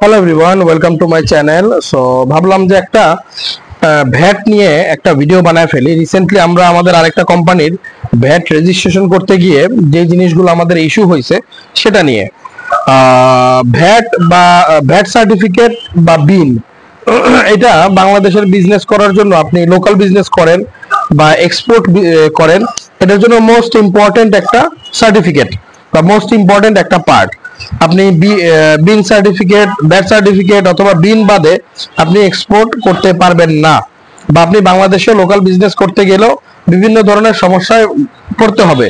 Hello everyone, welcome to my channel. So ভাবলাম যে একটা ভ্যাট নিয়ে একটা ভিডিও বানায় ফেলি। রিসেন্টলি আমরা আমাদের আরেকটা কোম্পানির ভ্যাট রেজিস্ট্রেশন করতে গিয়ে যে জিনিসগুলো আমাদের ইস্যু হয়েছে সেটা নিয়ে ভ্যাট বা ভ্যাট সার্টিফিকেট বা বিন এটা বাংলাদেশের বিজনেস করার জন্য, আপনি লোকাল বিজনেস করেন বা এক্সপোর্ট করেন, এটার জন্য মোস্ট ইম্পর্টেন্ট একটা সার্টিফিকেট বা মোস্ট ইম্পর্টেন্ট একটা পার্ট। আপনি বিন সার্টিফিকেট, ভ্যাট সার্টিফিকেট অথবা বিন বাদে আপনি এক্সপোর্ট করতে পারবেন না, বা আপনি বাংলাদেশে লোকাল বিজনেস করতে গেলেও বিভিন্ন ধরনের সমস্যায় পড়তে হবে।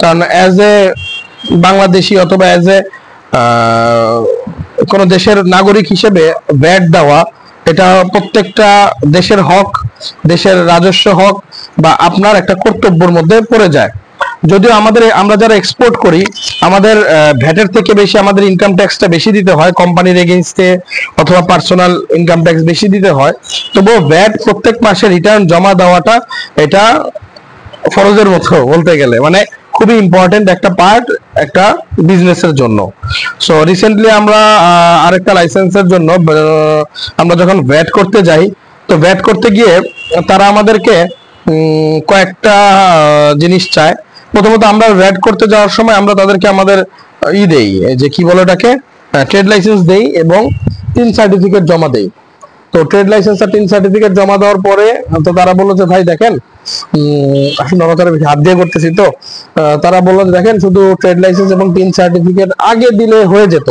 কারণ অ্যাজ এ বাংলাদেশি অথবা অ্যাজ এ কোনো দেশের নাগরিক হিসেবে ভ্যাট দেওয়া, এটা প্রত্যেকটা দেশের হক, দেশের রাজস্ব হক বা আপনার একটা কর্তব্যের মধ্যে পড়ে যায়। যদিও আমরা যারা এক্সপোর্ট করি, আমাদের ভ্যাটের থেকে বেশি আমাদের ইনকাম ট্যাক্সটা বেশি দিতে হয়, কোম্পানির এগেইনস্টে অথবা পার্সোনাল ইনকাম ট্যাক্স বেশি দিতে হয়, তবুও ভ্যাট প্রত্যেক মাসে রিটার্ন জমা দেওয়াটা এটা ফরজের মতো বলতে গেলে, মানে খুবই ইম্পর্টেন্ট একটা পার্ট একটা বিজনেসের জন্য। সো রিসেন্টলি আমরা আরেকটা লাইসেন্সের জন্য আমরা যখন ভ্যাট করতে যাই, তো ভ্যাট করতে গিয়ে তারা আমাদেরকে কয়েকটা জিনিস চায়। প্রথমত আমরা ভ্যাট করতে যাওয়ার সময় আমরা তাদেরকে আমাদের দেই, যে কি বলে ওটাকে, ট্রেড লাইসেন্স দেই এবং টিন সার্টিফিকেট জমা দেই। তো ট্রেড লাইসেন্স আর টিন সার্টিফিকেট জমা দেওয়ার পরে তো তারা বললো যে ভাই দেখেন, আসলে হাত দিয়ে করতেছি, তো তারা বললো যে দেখেন, শুধু ট্রেড লাইসেন্স এবং টিন সার্টিফিকেট আগে দিলে হয়ে যেত,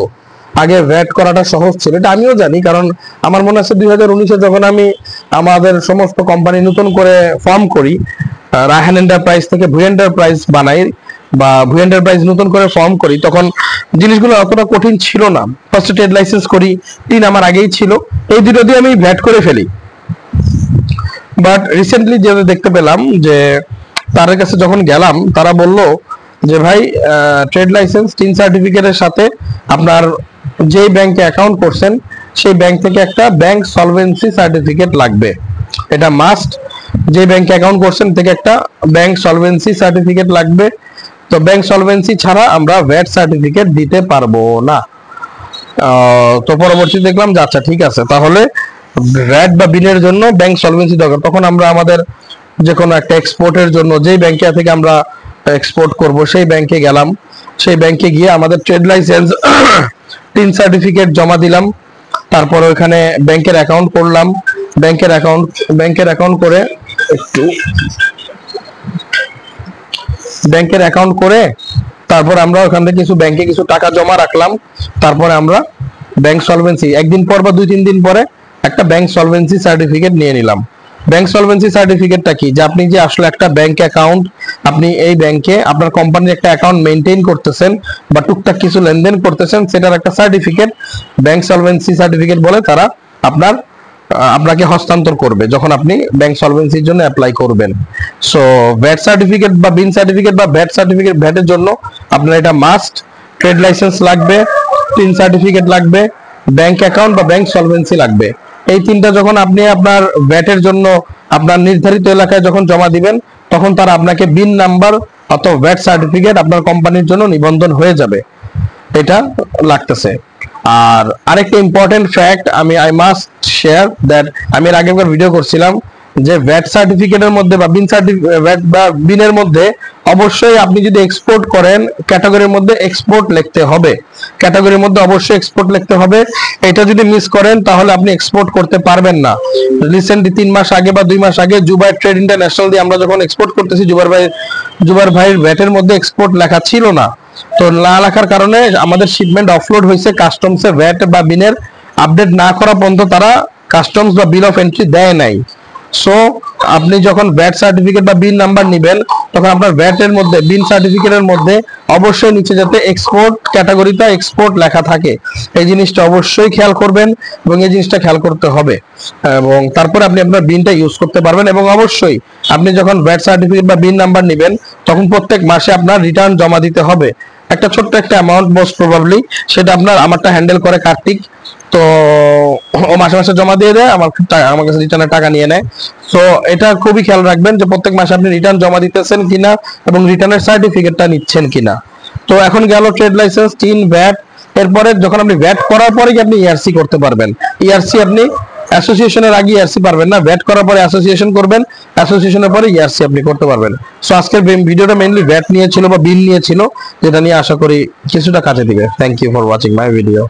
আগে ভ্যাট করাটা সহজ ছিল। এটা আমিও জানি, কারণ আমার মনে আছে 2019-এ যখন আমি আমাদের সমস্ত কোম্পানি নতুন করে ফর্ম করি, রায়হান এন্টারপ্রাইজ থেকে ভুই এন্টারপ্রাইজ বানাই বা ভুই এন্টারপ্রাইজ নতুন করে ফর্ম করি, তখন জিনিসগুলো অতটা কঠিন ছিল না। ফার্স্ট ট্রেড লাইসেন্স করি, টিন আমার আগেই ছিল, এই দুটো দিয়ে আমি ভ্যাট করে ফেলি। বাট রিসেন্টলি যেটা দেখতে পেলাম, যে তাদের কাছে যখন গেলাম, তারা বলল যে ভাই, ট্রেড লাইসেন্স টিন সার্টিফিকেটের সাথে আপনার যেই ব্যাংকে অ্যাকাউন্ট করছেন সেই ব্যাংক থেকে একটা ব্যাংক সলভেন্সি সার্টিফিকেট লাগবে, এটা মাস্ট। যে ব্যাংকে অ্যাকাউন্ট করছেন থেকে একটা ব্যাংক সলভেন্সি সার্টিফিকেট লাগবে। তো ব্যাংক সলভেন্সি ছাড়া আমরা ভ্যাট সার্টিফিকেট দিতে পারবো না। তো পরবর্তী দেখলাম যে আচ্ছা ঠিক আছে, তাহলে ভ্যাট বা বিনের জন্য ব্যাংক সলভেন্সি দরকার। তখন আমরা আমাদের যে কোনো একটা এক্সপোর্টের জন্য যেই ব্যাংকে থেকে আমরা এক্সপোর্ট করব সেই ব্যাংকে গেলাম, সেই ব্যাংকে গিয়ে আমাদের ট্রেড লাইসেন্স টিন সার্টিফিকেট জমা দিলাম। তারপর ওখানে ব্যাংকের অ্যাকাউন্ট করলাম, ব্যাংকের অ্যাকাউন্ট করে তারপর আমরা ওখান থেকে ব্যাংকে কিছু টাকা জমা রাখলাম। তারপরে আমরা ব্যাংক সলভেন্সি একদিন পর বা 2-3 দিন পরে একটা ব্যাংক সলভেন্সি সার্টিফিকেট নিয়ে নিলাম। ব্যাংক সলভেন্সি সার্টিফিকেটটা কি, যে আপনি যে আসলে একটা ব্যাংক অ্যাকাউন্ট, আপনি এই ব্যাংকে আপনার কোম্পানির একটা অ্যাকাউন্ট মেইনটেইন করতেছেন বা টুকটাক কিছু লেনদেন করতেছেন, সেটার একটা সার্টিফিকেট ব্যাংক সলভেন্সি সার্টিফিকেট বলে। তারা আপনাকে হস্তান্তর করবে যখন আপনি ব্যাংক সলভেন্সির জন্য অ্যাপ্লাই করবেন। সো ভ্যাট সার্টিফিকেট বা বিন সার্টিফিকেট বা ভ্যাট সার্টিফিকেট, ভ্যাটের জন্য আপনার এটা মাস্ট, ট্রেড লাইসেন্স লাগবে, টিন সার্টিফিকেট লাগবে, ব্যাংক অ্যাকাউন্ট বা ব্যাংক সলভেন্সি লাগবে। এই তিনটা যখন আপনি আপনার ভ্যাটের জন্য আপনার নির্ধারিত এলাকায় যখন জমা দিবেন, তখন তারা আপনাকে বিন নাম্বার অথবা ভ্যাট সার্টিফিকেট আপনার কোম্পানির জন্য নিবন্ধন হয়ে যাবে, এটা লাগতেছে। আর আরেকটা important fact I must share that, আমি এর আগের ভিডিও করছিলাম যে ভ্যাট সার্টিফিকেটের মধ্যে বা ভ্যাট বা বিনের মধ্যে অবশ্যই আপনি যদি এক্সপোর্ট করেন, ক্যাটাগরির মধ্যে এক্সপোর্ট লিখতে হবে, ক্যাটাগরির মধ্যে অবশ্যই এক্সপোর্ট লিখতে হবে। এটা যদি মিস করেন তাহলে আপনি এক্সপোর্ট করতে পারবেন না। রিসেন্টলি 3 মাস আগে বা 2 মাস আগে জুবাইর ট্রেড ইন্টারন্যাশনাল দিয়ে আমরা যখন এক্সপোর্ট করতেছি, জুবাইর ভাইয়ের ভ্যাটের মধ্যে এক্সপোর্ট লেখা ছিল না। তো না লেখার কারণে আমাদের শিপমেন্ট অফলোড হয়েছে, কাস্টমসে ভ্যাট বা বিনের আপডেট না করা পর্যন্ত তারা কাস্টমস বা বিল অফ এন্ট্রি দেয় নাই। সো আপনি যখন ভ্যাট সার্টিফিকেট বা বিন নাম্বার নেবেন, তখন আপনার ভ্যাটের মধ্যে, বিন সার্টিফিকেটের মধ্যে অবশ্যই নিচে যাতে এক্সপোর্ট ক্যাটাগরিটা এক্সপোর্ট লেখা থাকে, এই জিনিসটা অবশ্যই খেয়াল করবেন এবং এই জিনিসটা খেয়াল করতে হবে, এবং তারপরে আপনি আপনার বিনটা ইউজ করতে পারবেন। এবং অবশ্যই আপনি যখন ভ্যাট সার্টিফিকেট বা বিন নাম্বার নেবেন, তখন প্রত্যেক মাসে আপনার রিটার্ন জমা দিতে হবে, একটা ছোট্ট একটা অ্যামাউন্ট মোস্ট প্রবাবলি, সেটা আমারটা হ্যান্ডেল করে কার্তিক। তো ও মাসে মাসে জমা দিয়ে দেয়, আমার কাছে রিটার্নের টাকা নিয়ে নেয়। সো এটা খুবই খেয়াল রাখবেন যে প্রত্যেক মাসে আপনি রিটার্ন জমা দিতেছেন কিনা এবং রিটার্নের সার্টিফিকেটটা নিচ্ছেন কিনা। তো এখন গেল ট্রেড লাইসেন্স, টিন, ভ্যাট, এরপরে যখন আপনি ভ্যাট করার পরে আপনি ইআরসি করতে পারবেন। ইআরসি আপনি অ্যাসোসিয়েশনের আগে ইআরসি পারবেন না, ভ্যাট করার পরে অ্যাসোসিয়েশন করবেন, অ্যাসোসিয়েশনের পরে ইআরসি আপনি করতে পারবেন। সো আজকের ভিডিওটা মেইনলি ভ্যাট নিয়ে ছিল বা বিল নিয়ে ছিল, যেটা নিয়ে আশা করি কিছুটা কাজে দিবে। Thank you for watching my video.